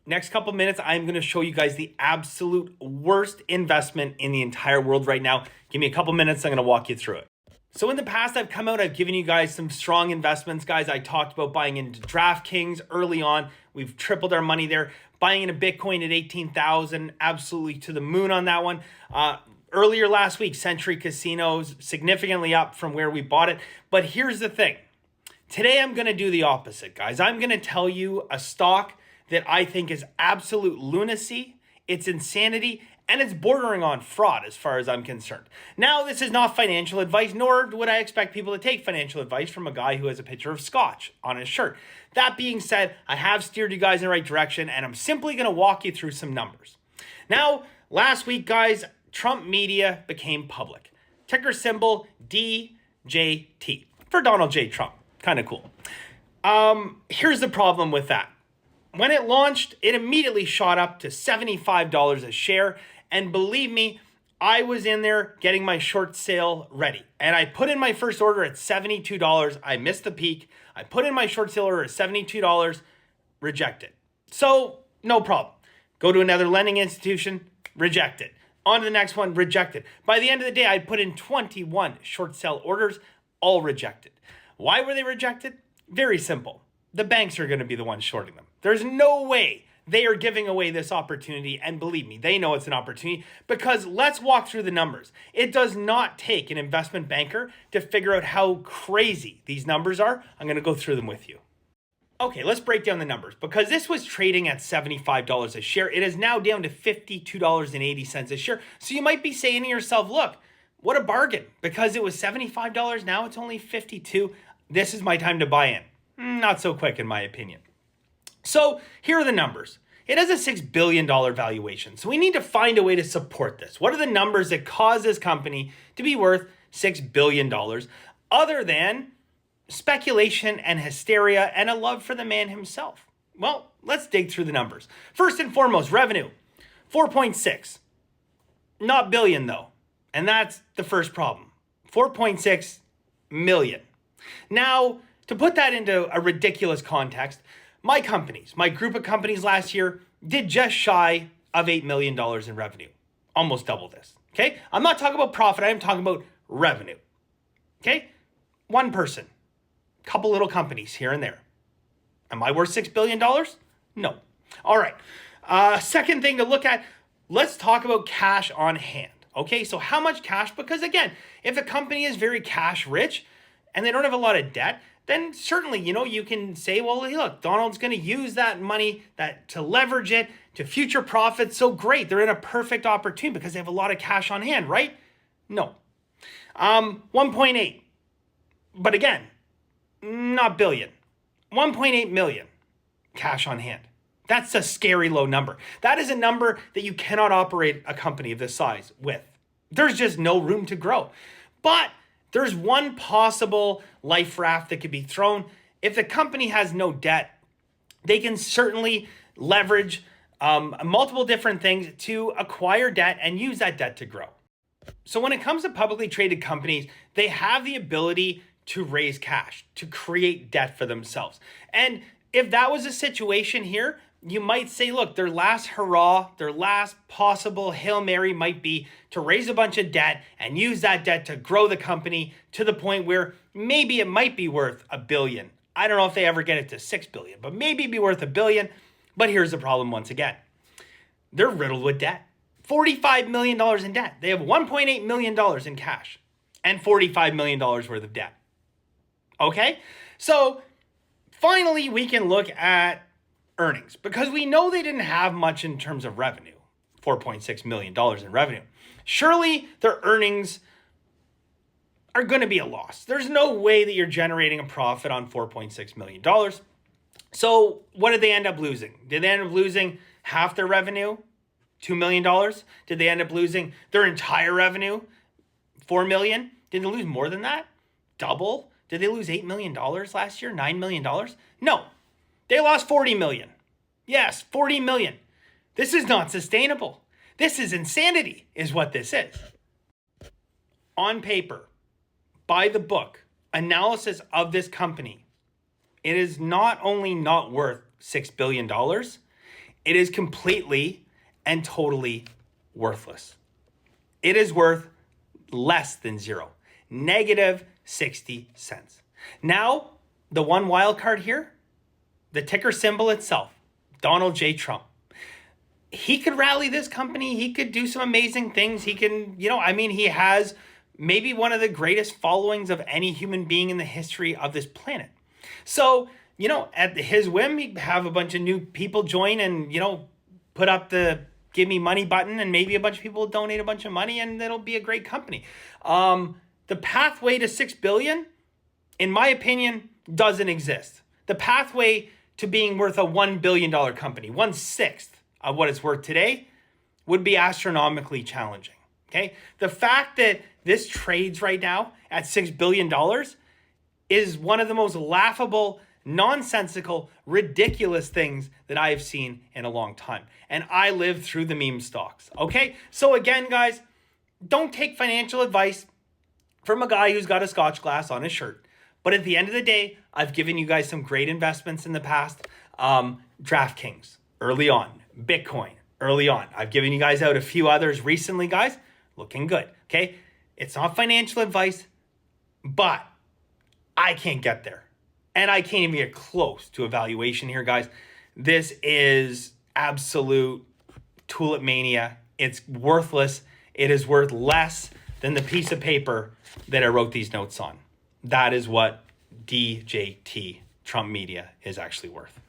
Next couple minutes, I'm going to show you guys the absolute worst investment in the entire world right now. Give me a couple minutes, I'm going to walk you through it. So in the past, I've come out, I've given you guys some strong investments, guys. I talked about buying into DraftKings early on. We've tripled our money there. Buying into Bitcoin at 18,000, absolutely to the moon on that one. Earlier last week, Century Casinos significantly up from where we bought it. But here's the thing. Today, I'm going to do the opposite, guys. I'm going to tell you a stock that I think is absolute lunacy, it's insanity, and it's bordering on fraud as far as I'm concerned. Now, this is not financial advice, nor would I expect people to take financial advice from a guy who has a picture of scotch on his shirt. That being said, I have steered you guys in the right direction, and I'm simply going to walk you through some numbers. Now, last week, guys, Trump Media became public. Ticker symbol DJT for Donald J. Trump. Kind of cool. Here's the problem with that. When it launched, it immediately shot up to $75 a share. And believe me, I was in there getting my short sale ready. And I put in my first order at $72. I missed the peak. I put in my short sale order at $72, rejected. So no problem. Go to another lending institution, rejected. On to the next one, rejected. By the end of the day, I put in 21 short sale orders, all rejected. Why were they rejected? Very simple. The banks are going to be the ones shorting them. There's no way they are giving away this opportunity. And believe me, they know it's an opportunity because let's walk through the numbers. It does not take an investment banker to figure out how crazy these numbers are. I'm going to go through them with you. Okay, let's break down the numbers because this was trading at $75 a share. It is now down to $52.80 a share. So you might be saying to yourself, look, what a bargain. Because it was $75, now it's only $52. This is my time to buy in. Not so quick in my opinion. So here are the numbers. It has a $6 billion valuation. So we need to find a way to support this. What are the numbers that cause this company to be worth $6 billion other than speculation and hysteria and a love for the man himself? Well, let's dig through the numbers. First and foremost, revenue, 4.6. Not billion though. And that's the first problem. 4.6 million. Now, to put that into a ridiculous context, my group of companies last year did just shy of $8 million in revenue. Almost double this, okay? I'm not talking about profit, I'm talking about revenue, okay? One person, couple little companies here and there. Am I worth $6 billion? No. All right, second thing to look at, let's talk about cash on hand, okay? So how much cash? Because again, if a company is very cash rich and they don't have a lot of debt, then certainly, you can say, well, hey, look, Donald's going to use that money to leverage it to future profits. So great. They're in a perfect opportunity because they have a lot of cash on hand, right? No. 1.8. But again, not billion. 1.8 million cash on hand. That's a scary low number. That is a number that you cannot operate a company of this size with. There's just no room to grow. But there's one possible life raft that could be thrown. If the company has no debt, they can certainly leverage multiple different things to acquire debt and use that debt to grow. So when it comes to publicly traded companies, they have the ability to raise cash, to create debt for themselves. And if that was a situation here, you might say, look, their last hurrah, their last possible Hail Mary might be to raise a bunch of debt and use that debt to grow the company to the point where maybe it might be worth $1 billion. I don't know if they ever get it to $6 billion, but maybe it'd be worth $1 billion. But here's the problem once again. They're riddled with debt. $45 million in debt. They have $1.8 million in cash and $45 million worth of debt. Okay? So finally, we can look at earnings because we know they didn't have much in terms of revenue, $4.6 million in revenue. Surely their earnings are going to be a loss. There's no way that you're generating a profit on $4.6 million. So what did they end up losing? Did they end up losing half their revenue, $2 million? Did they end up losing their entire revenue, $4 million? Did they lose more than that? Double? Did they lose $8 million last year, $9 million? No. They lost 40 million. Yes, 40 million. This is not sustainable. This is insanity, is what this is. On paper, by the book, analysis of this company, it is not only not worth $6 billion, It is completely and totally worthless. It is worth less than zero, negative 60 cents. Now, the one wild card here, the ticker symbol itself, Donald J. Trump. He could rally this company. He could do some amazing things. He can, he has maybe one of the greatest followings of any human being in the history of this planet. So, at his whim, he'd have a bunch of new people join and, put up the give me money button, and maybe a bunch of people will donate a bunch of money, and it'll be a great company. The pathway to 6 billion, in my opinion, doesn't exist. The pathway to being worth a $1 billion company, 1/6 of what it's worth today, would be astronomically challenging. Okay. The fact that this trades right now at $6 billion is one of the most laughable, nonsensical, ridiculous things that I have seen in a long time. And I lived through the meme stocks. Okay. So again, guys, don't take financial advice from a guy who's got a scotch glass on his shirt. But at the end of the day, I've given you guys some great investments in the past. DraftKings early on, Bitcoin early on. I've given you guys out a few others recently, guys. Looking good. Okay. It's not financial advice, but I can't get there. And I can't even get close to a valuation here, guys. This is absolute tulip mania. It's worthless. It is worth less than the piece of paper that I wrote these notes on. That is what DJT Trump Media is actually worth.